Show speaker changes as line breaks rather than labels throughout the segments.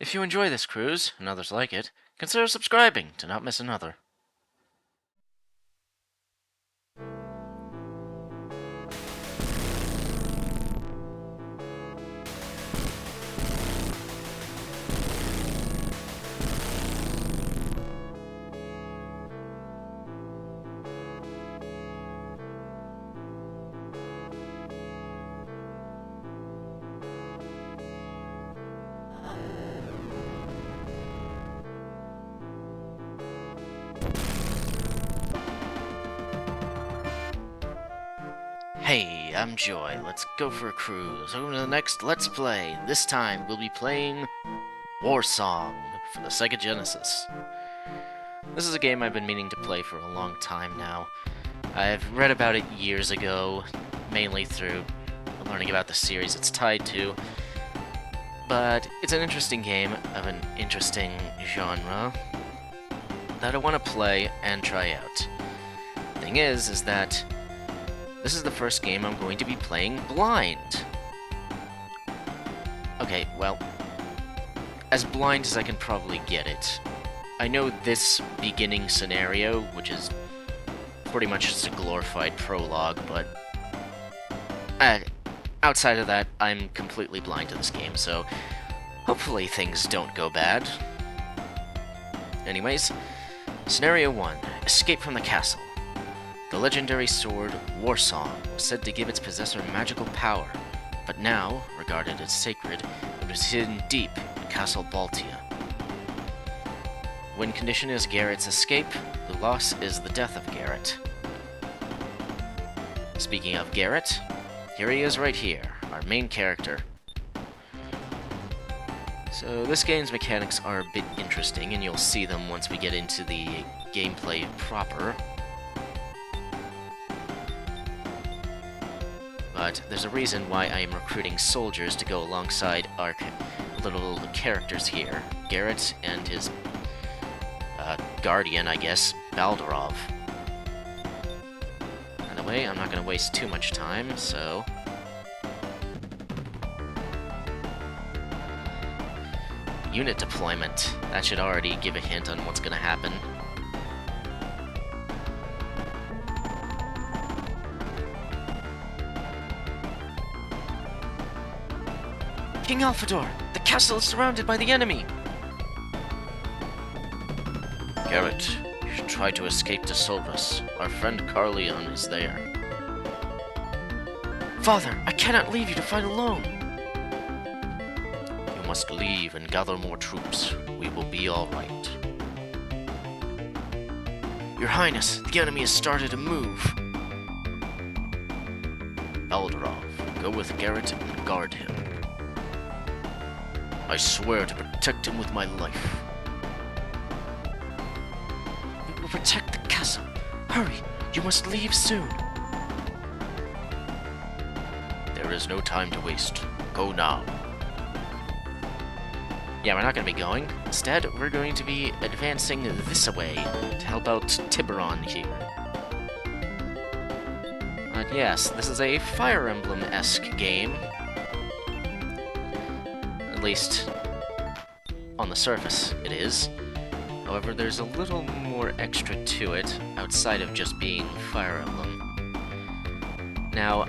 If you enjoy this cruise, and others like it, consider subscribing to not miss another. Hey, I'm Joy. Let's go for a cruise. Over to the next Let's Play. This time, we'll be playing Warsong for the Sega Genesis. This is a game I've been meaning to play for a long time now. I've read about it years ago, mainly through learning about the series it's tied to. But it's an interesting game of an interesting genre that I want to play and try out. Thing is that this is the first game I'm going to be playing blind. Okay, well, as blind as I can probably get it. I know this beginning scenario, which is pretty much just a glorified prologue, but outside of that, I'm completely blind to this game, so hopefully things don't go bad. Anyways, Scenario 1, Escape from the Castle. The legendary sword, Warsong, was said to give its possessor magical power, but now, regarded as sacred, it was hidden deep in Castle Baltia. Win condition is Garrett's escape, the loss is the death of Garrett. Speaking of Garrett, here he is right here, our main character. So this game's mechanics are a bit interesting, and you'll see them once we get into the gameplay proper. But there's a reason why I am recruiting soldiers to go alongside our little characters here. Garrett and his guardian, I guess, Baldarov. By the way, I'm not going to waste too much time, so... Unit deployment. That should already give a hint on what's going to happen. King Alphador! The castle is surrounded by the enemy! Garrett, you should try to escape to Solvus. Our friend Carleon is there. Father, I cannot leave you to fight alone! You must leave and gather more troops. We will be alright. Your Highness, the enemy has started to move. Baldarov, go with Garrett and guard him. I swear to protect him with my life. We will protect the castle. Hurry, you must leave soon. There is no time to waste. Go now. Yeah, we're not going to be going. Instead, we're going to be advancing this way to help out Tiburon here. But yes, this is a Fire Emblem-esque game. At least, on the surface, it is. However, there's a little more extra to it, outside of just being Fire Emblem. Now,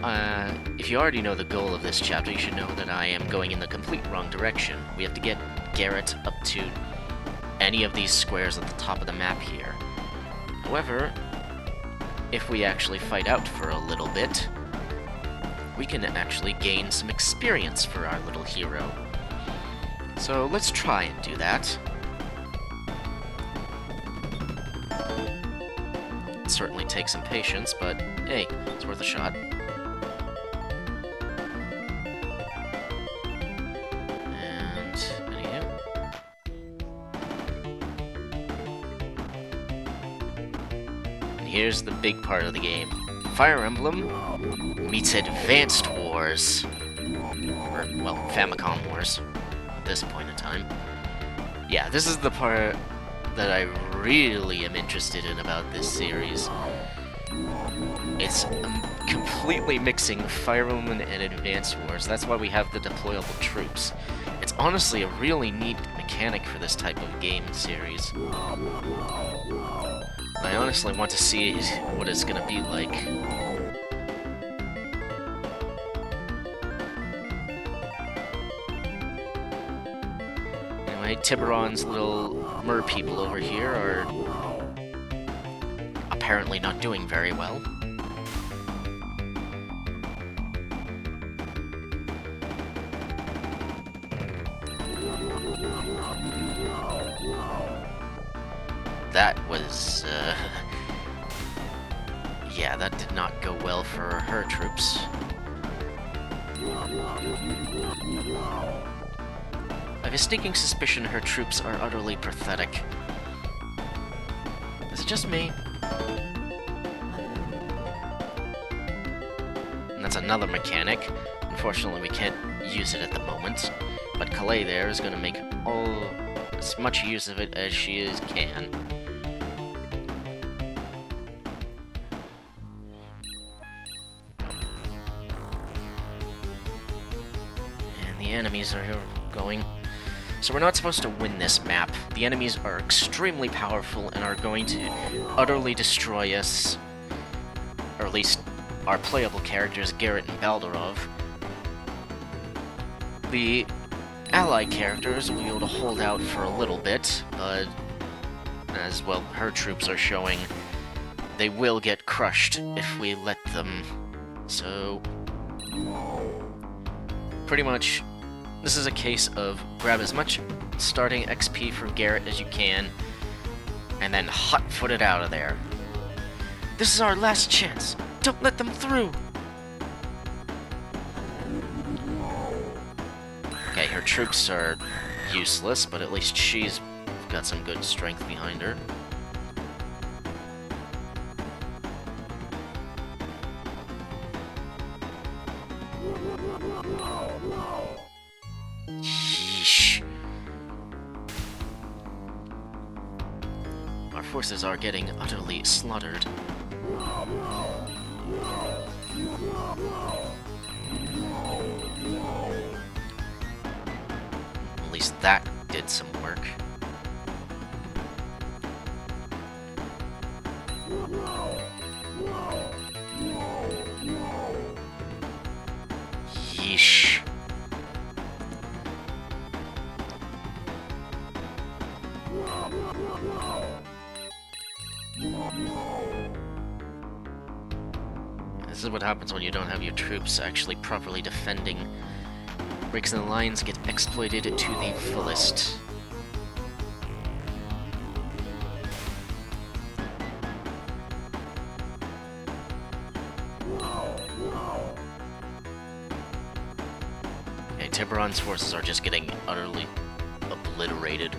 if you already know the goal of this chapter, you should know that I am going in the complete wrong direction. We have to get Garrett up to any of these squares at the top of the map here. However, if we actually fight out for a little bit, we can actually gain some experience for our little hero. So let's try and do that. It certainly takes some patience, but hey, it's worth a shot. And anywho. And here's the big part of the game. Fire Emblem meets Advanced Wars. Or, well, Famicom Wars. This point in time. Yeah, this is the part that I really am interested in about this series. It's completely mixing Fire Emblem and Advance Wars. That's why we have the deployable troops. It's honestly a really neat mechanic for this type of game series. I honestly want to see what it's gonna be like. Anyway, Tiburon's little mer people over here are apparently not doing very well. That was, yeah, that did not go well for her troops. I have a sneaking suspicion her troops are utterly pathetic. Is it just me? And that's another mechanic. Unfortunately, we can't use it at the moment. But Calais there is going to make as much use of it as she can. And the enemies are going. So we're not supposed to win this map. The enemies are extremely powerful and are going to utterly destroy us. Or at least our playable characters, Garrett and Baldarov. The allied characters will be able to hold out for a little bit, but as well, her troops are showing they will get crushed if we let them. So, pretty much, this is a case of grab as much starting XP for Garrett as you can, and then hot-foot it out of there. This is our last chance. Don't let them through. Okay, her troops are useless, but at least she's got some good strength behind her. Yeesh. Our forces are getting utterly slaughtered. At least that did some work. Yeesh. This is what happens when you don't have your troops actually properly defending. Breaks in the lines get exploited to the fullest. Okay, Tiburon's forces are just getting utterly obliterated.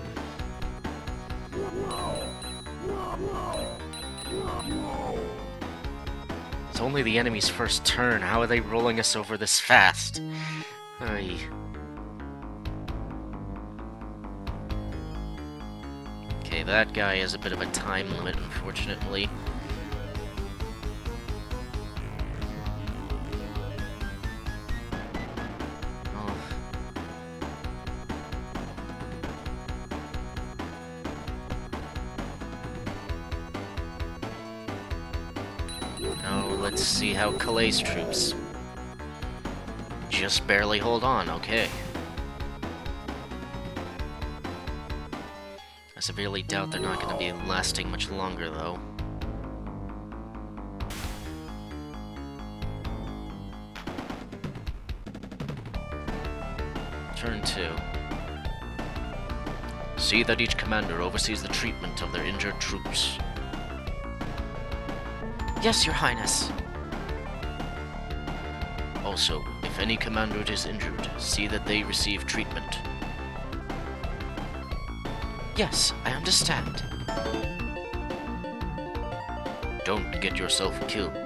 It's only the enemy's first turn. How are they rolling us over this fast? Aye. Okay, that guy has a bit of a time limit, unfortunately. Oh. Now, let's see how Calais' troops just barely hold on, okay. I severely doubt they're not going to be lasting much longer, though. Turn 2. See that each commander oversees the treatment of their injured troops.
Yes, Your Highness.
Also, if any commander is injured, see that they receive treatment.
Yes, I understand.
Don't get yourself killed.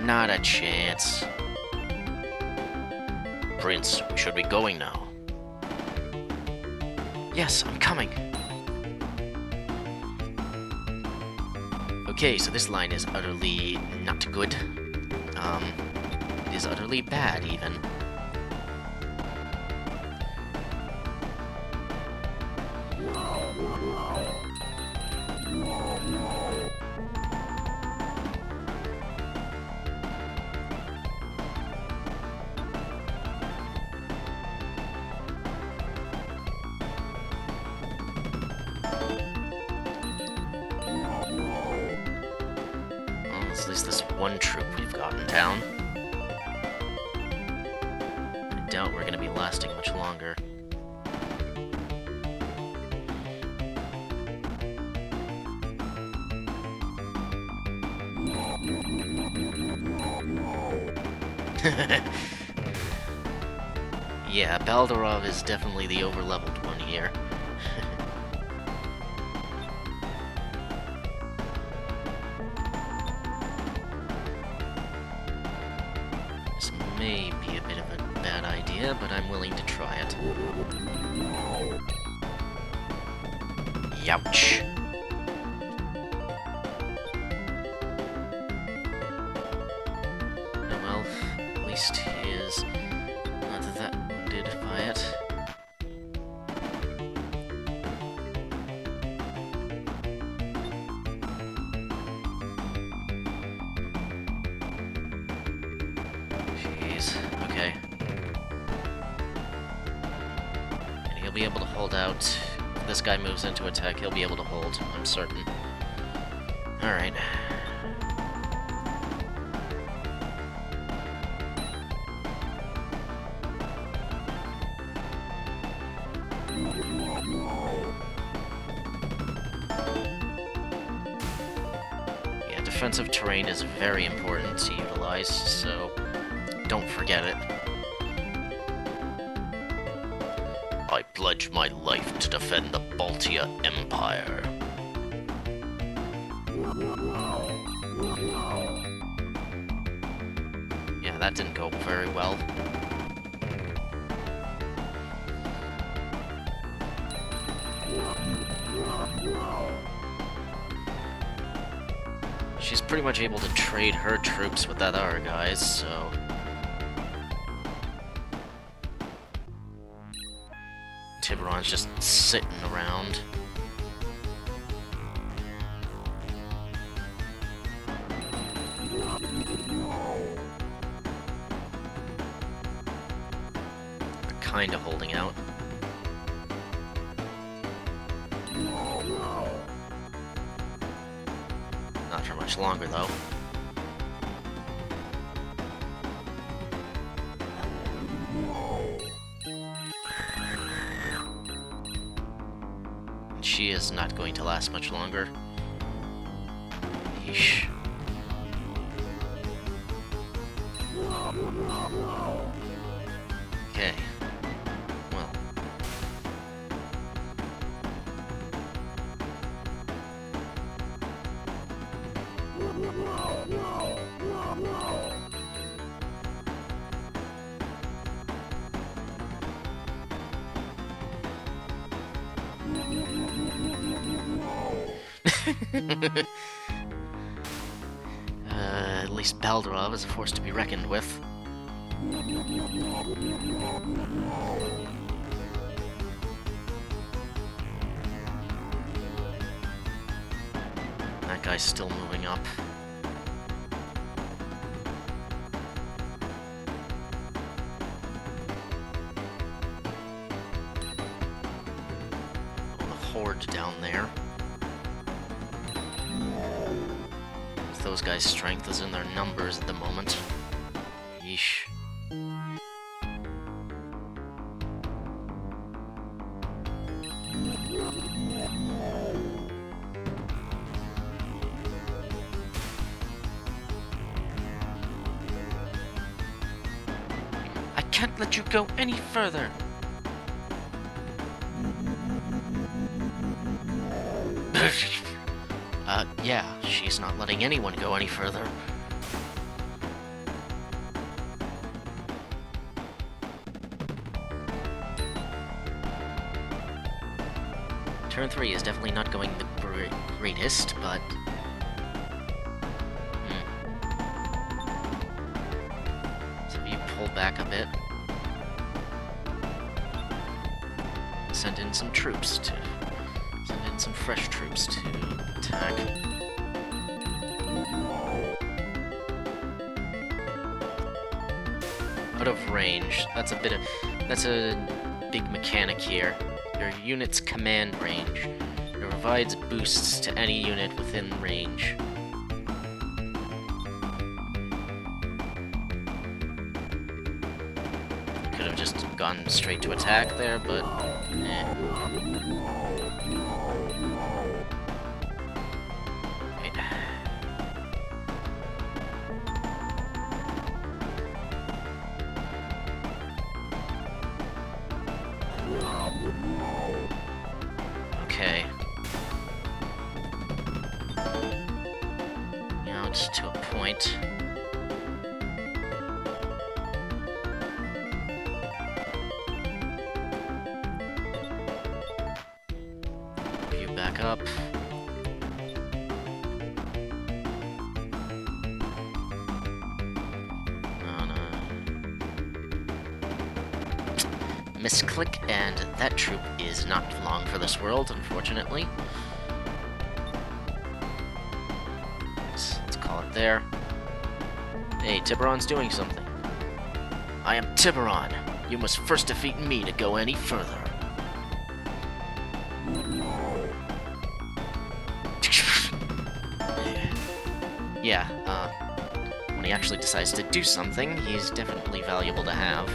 Not a chance. Prince, we should be going now.
Yes, I'm coming.
Okay, so this line is utterly not good. It is utterly bad, even. least this one troop we've got in town. I doubt we're gonna be lasting much longer. Yeah, Baldarov is definitely the over-leveled one here. This may be a bit of a bad idea, but I'm willing to try it. Youch. Oh well, at least he is not that wounded by it. Jeez, okay. And he'll be able to hold out. If this guy moves into attack, he'll be able to hold, I'm certain. Alright. Yeah, defensive terrain is very important to utilize, so don't forget it. I pledge my life to defend the Baltia Empire. Yeah, that didn't go very well. She's pretty much able to trade her troops with that other guys, so... Tiburon's just sitting around. They're kinda holding out. Not for much longer, though. She is not going to last much longer. Yeesh. Okay. Well. At least Baldarov is a force to be reckoned with. That guy's still moving up. Oh, the horde down there. Those guys' strength is in their numbers at the moment. Yeesh. I can't let you go any further. Yeah, she's not letting anyone go any further. Turn 3 is definitely not going the greatest, but... So you pull back a bit. Send in some troops to... Send in some fresh troops to attack. Out of range. That's a big mechanic here. Your unit's command range. It provides boosts to any unit within range. gone straight to attack there, but eh. Wait. Okay. Now it's to a point. You back up. Misclick, and that troop is not long for this world, unfortunately. Let's call it there. Hey, Tiburon's doing something. I am Tiburon. You must first defeat me to go any further. Yeah, when he actually decides to do something, he's definitely valuable to have.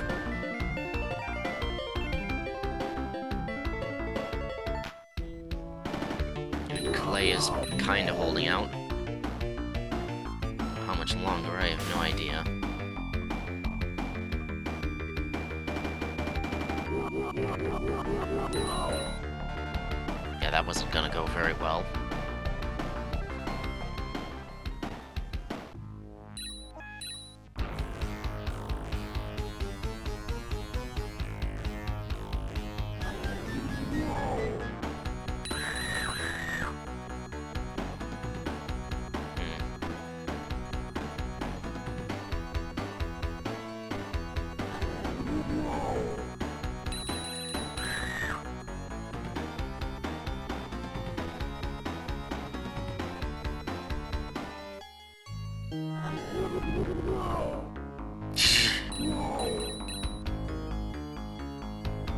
Clay is kind of holding out. How much longer, I have no idea. Yeah, that wasn't gonna go very well.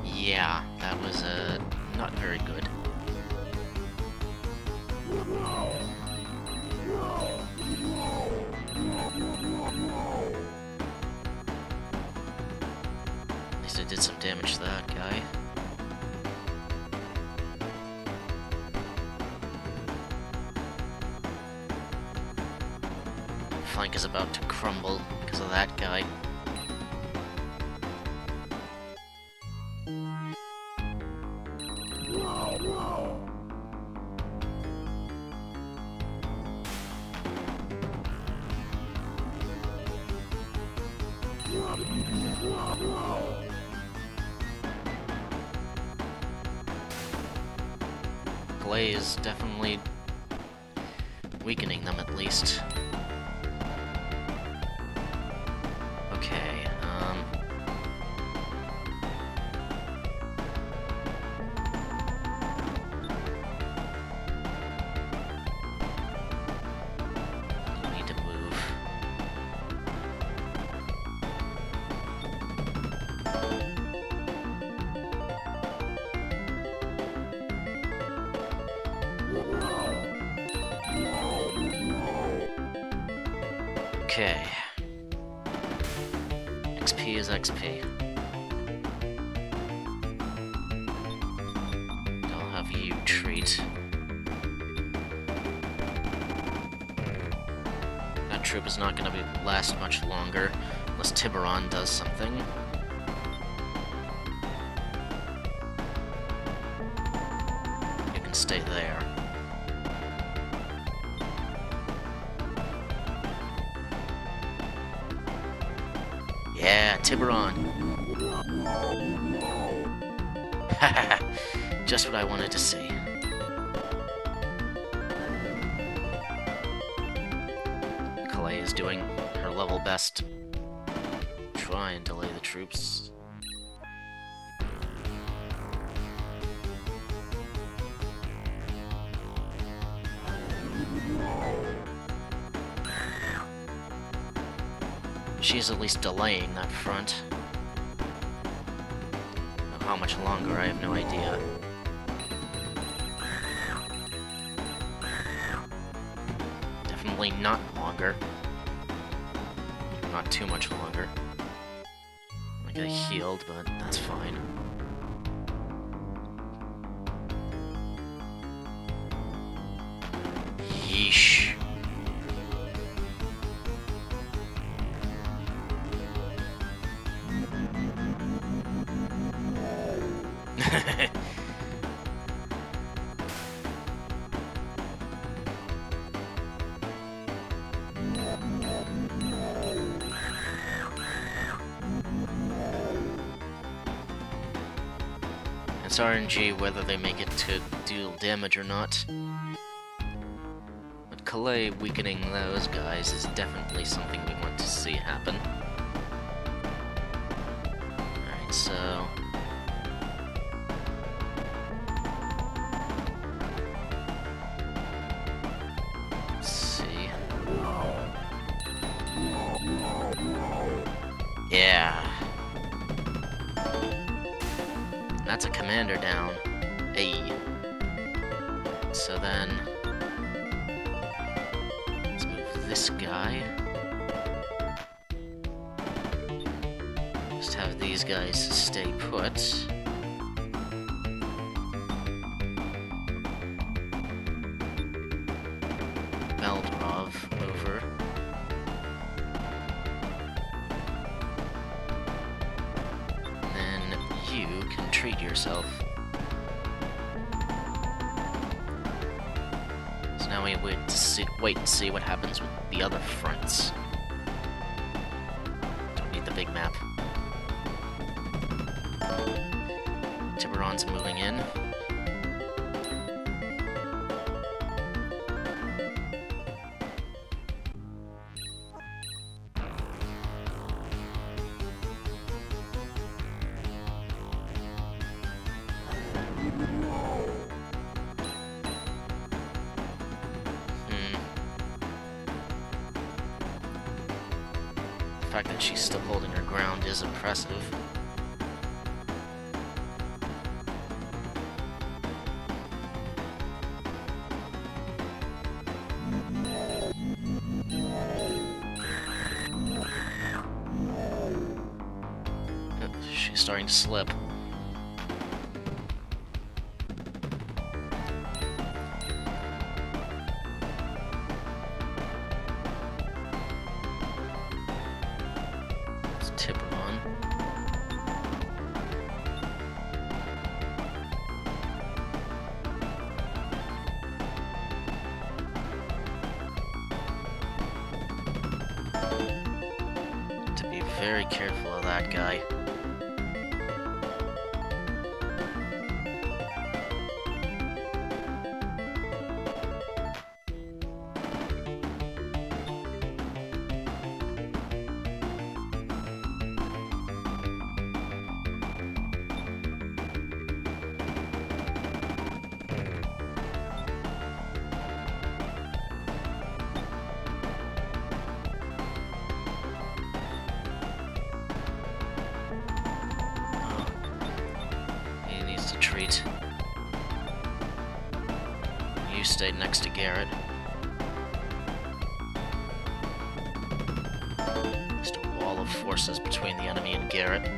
Yeah, that was, not very good. At least I did some damage to that guy. Flank is about to crumble because of that guy. Clay is definitely weakening them at least. Okay, you need to move. Okay. XP is XP. I'll have you treat. That troop is not going to last much longer unless Tiburon does something. You can stay there. Yeah, Tiburon. Just what I wanted to see. Calais is doing her level best. Try and delay the troops. She's at least delaying that front. Now, how much longer, I have no idea. Definitely not longer. Not too much longer. I get healed, but that's fine. Yeesh. It's RNG whether they make it to deal damage or not. But Calais weakening those guys is definitely something we want to see happen. Alright, so... let's see. Yeah. That's a commander down. Ayy. So then... let's move this guy. Just have these guys stay put. Meldrov over. You can treat yourself. So now we wait and see what happens with the other fronts. Don't need the big map. Tiburon's moving in. The fact that she's still holding her ground is impressive. She's starting to slip. Tiburon. To be very careful of that guy. Treat. You stay next to Garrett. Just a wall of forces between the enemy and Garrett.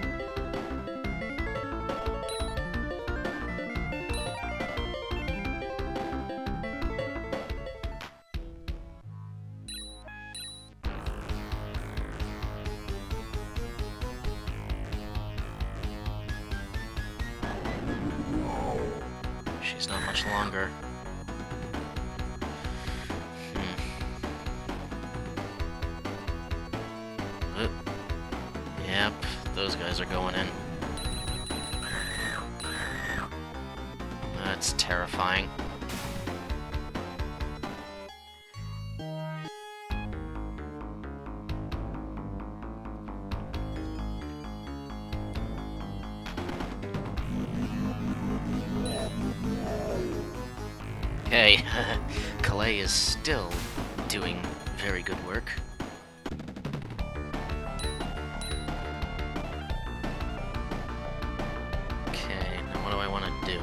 She's not much longer. Yep, those guys are going in. That's terrifying. Okay, Calais is still doing very good work. Okay, now what do I want to do?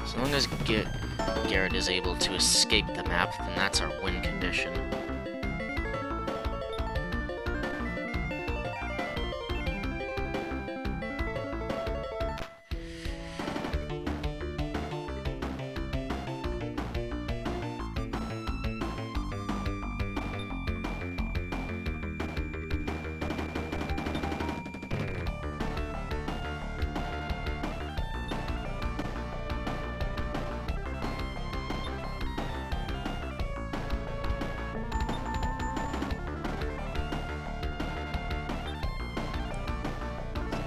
As long as Garrett is able to escape the map, then that's our win condition.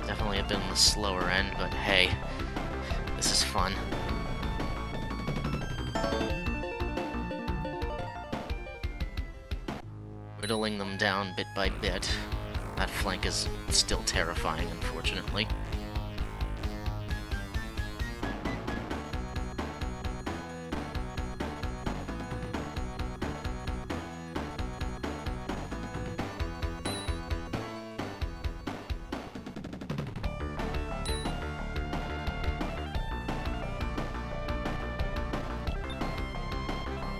Definitely have been on the slower end, but hey, this is fun. Whittling them down bit by bit. That flank is still terrifying, unfortunately.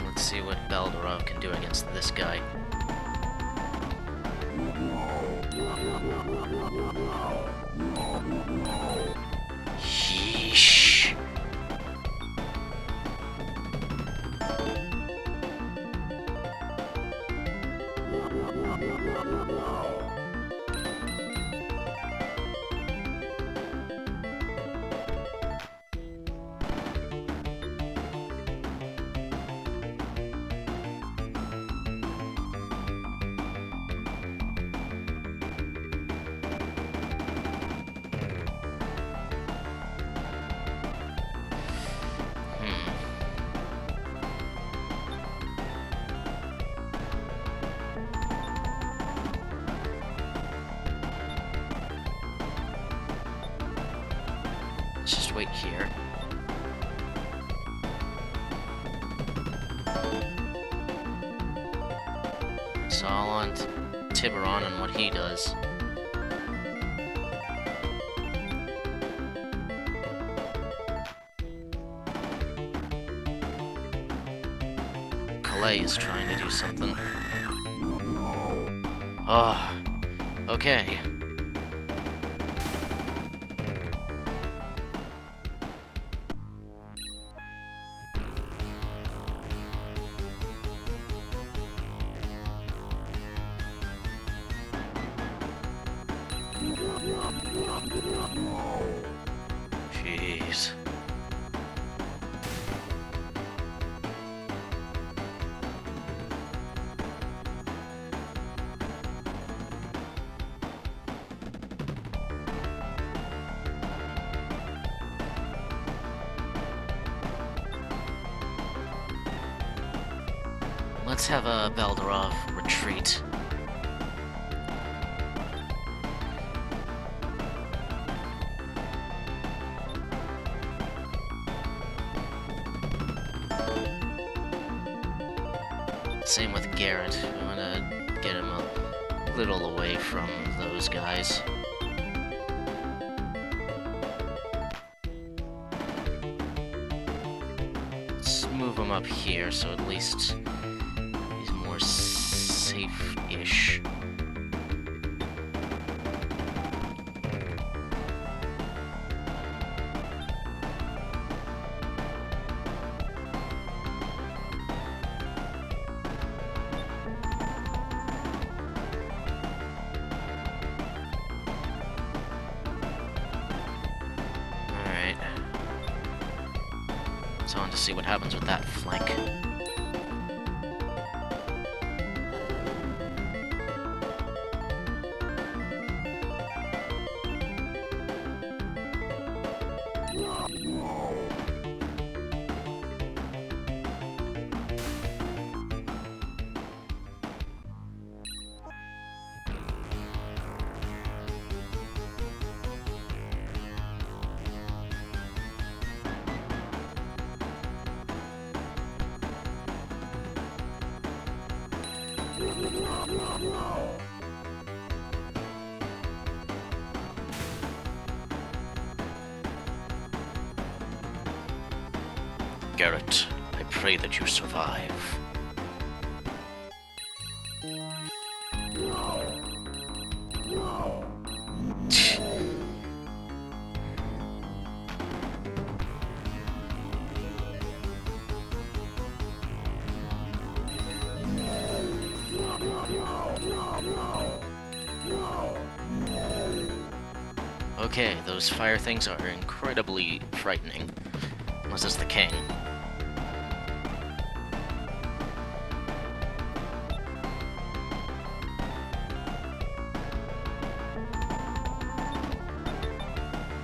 Let's see what Baldarov can do against this guy. Yeesh. Let's just wait here. It's all on Tiburon and what he does. Calais is trying to do something. Oh, okay. Jeez. Let's have a Baldarov retreat. Same with Garrett. We want to get him a little away from those guys. Let's move him up here so at least he's more safe-ish. So on to see what happens with that flank. Garrett, I pray that you survive. Okay, those fire things are incredibly frightening. Unless it's the king.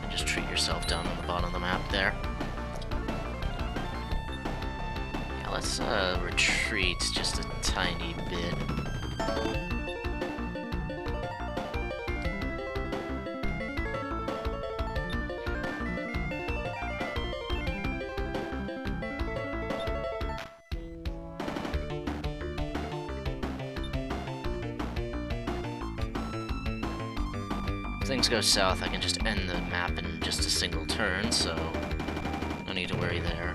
And just treat yourself down on the bottom of the map there. Yeah, let's retreat just a tiny bit. If things go south, I can just end the map in just a single turn, so no need to worry there.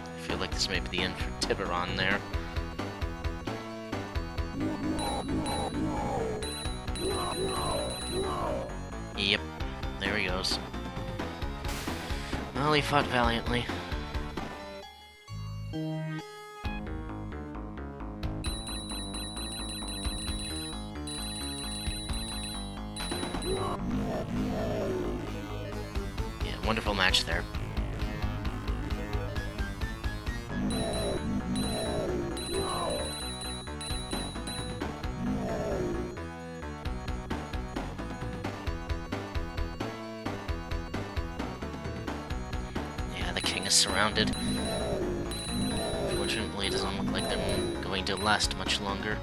I feel like this may be the end for Tiburon there. Yep, there he goes. Well, he fought valiantly. Yeah, wonderful match there. Yeah, the king is surrounded. Fortunately, it doesn't look like they're going to last much longer.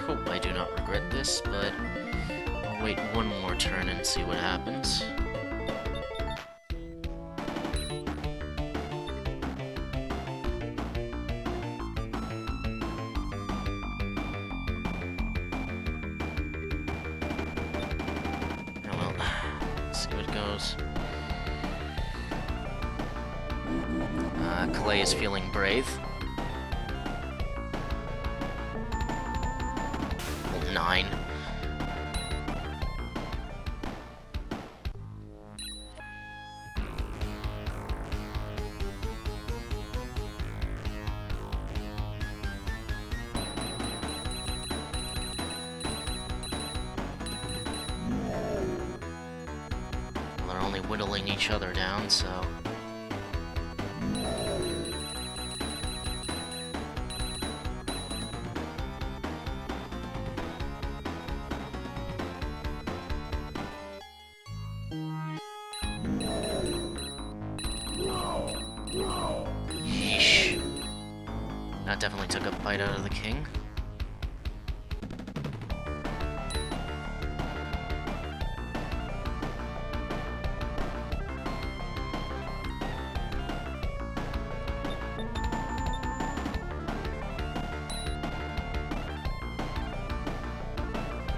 I hope I do not regret this, but I'll wait one more turn and see what happens. Oh well, let's see what goes. Clay is feeling brave. 9. Well, they're only whittling each other down, so... Yeesh. That definitely took a bite out of the king.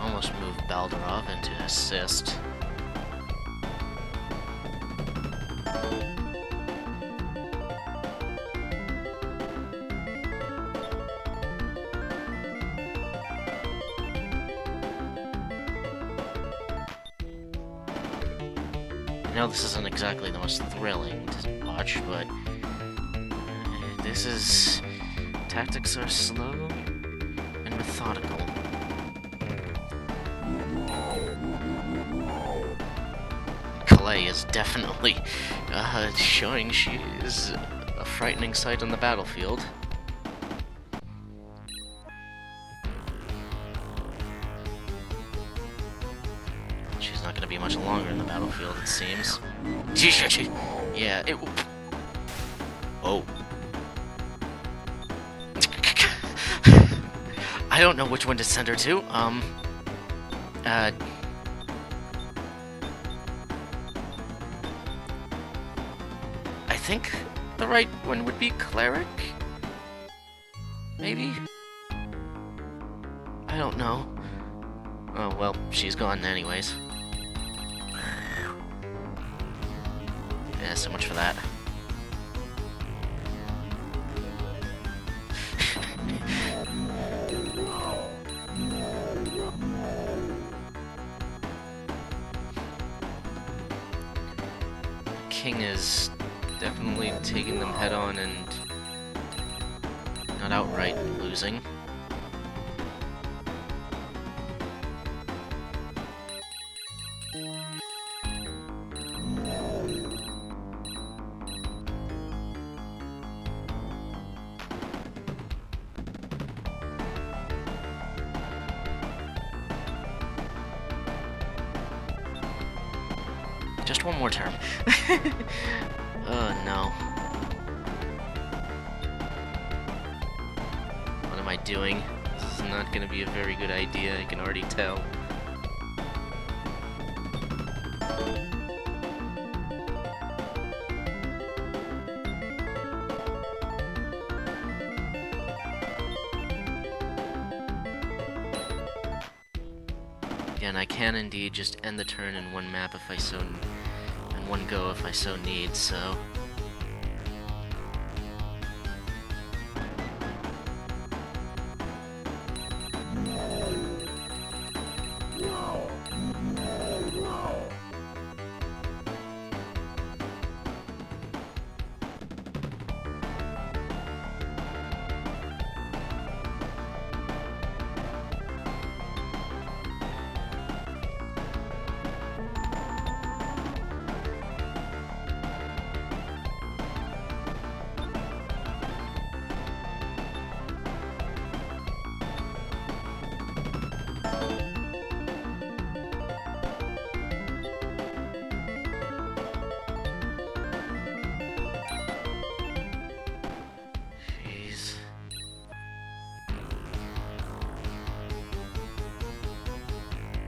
Almost moved Baldarov into assist. I know this isn't exactly the most thrilling to watch, but this is Tactics are slow and methodical. Calais is definitely showing she is a frightening sight on the battlefield. She's not going to be much longer in the battlefield, it seems. Yeah, it... Oh. I don't know which one to send her to. I think the right one would be Cleric? Maybe? I don't know. Oh, well, she's gone anyways. Yeah, so much for that. King is definitely taking them head on and not outright losing. Just one more turn. Oh no. What am I doing? This is not gonna be a very good idea, I can already tell. Again, I can indeed just end the turn in one map if I so... in one go if I so need, so... Jeez.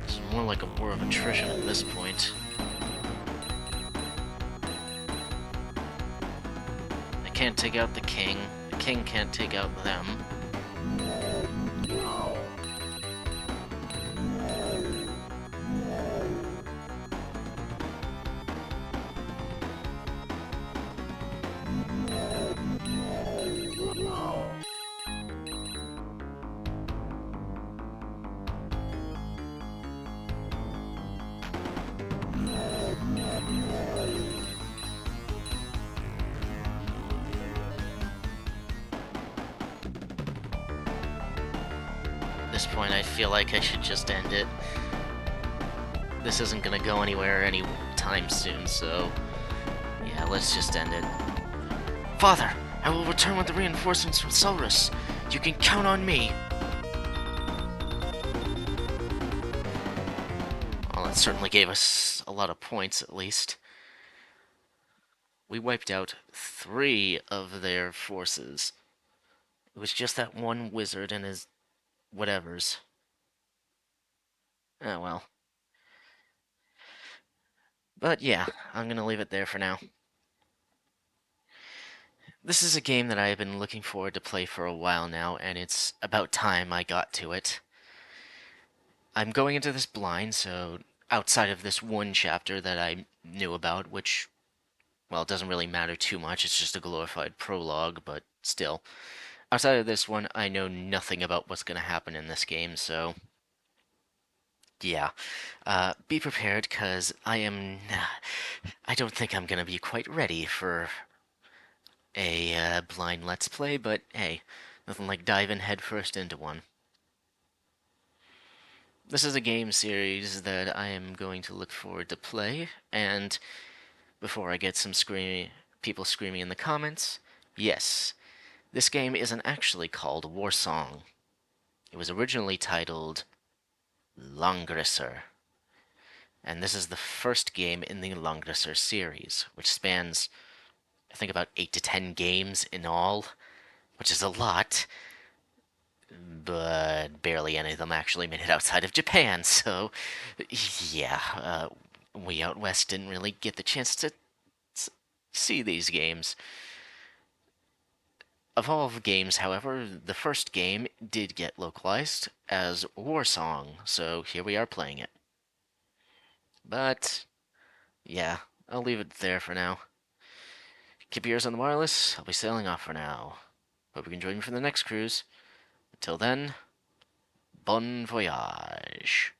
It's more like a war of attrition at this point. I can't take out the king can't take out them. At this point, I feel like I should just end it. This isn't gonna go anywhere anytime soon, so... yeah, let's just end it. Father, I will return with the reinforcements from Solrus. You can count on me. Well, that certainly gave us a lot of points, at least. We wiped out 3 of their forces. It was just that one wizard and his whatevers. Oh well. But yeah, I'm gonna leave it there for now. This is a game that I have been looking forward to play for a while now, and it's about time I got to it. I'm going into this blind, so outside of this one chapter that I knew about, which, well, it doesn't really matter too much, it's just a glorified prologue, but still. Outside of this one, I know nothing about what's going to happen in this game, so... yeah. Be prepared, because I don't think I'm going to be quite ready for a blind Let's Play, but hey, nothing like diving headfirst into one. This is a game series that I am going to look forward to play, and before I get some people screaming in the comments, yes, this game isn't actually called Warsong. It was originally titled Langrisser, and this is the first game in the Langrisser series, which spans, I think, about 8 to 10 games in all, which is a lot, but barely any of them actually made it outside of Japan, so yeah, we out west didn't really get the chance to see these games. Of all of the games, however, the first game did get localized as Warsong, so here we are playing it. But, yeah, I'll leave it there for now. Keep your ears on the wireless, I'll be sailing off for now. Hope you can join me for the next cruise. Until then, bon voyage.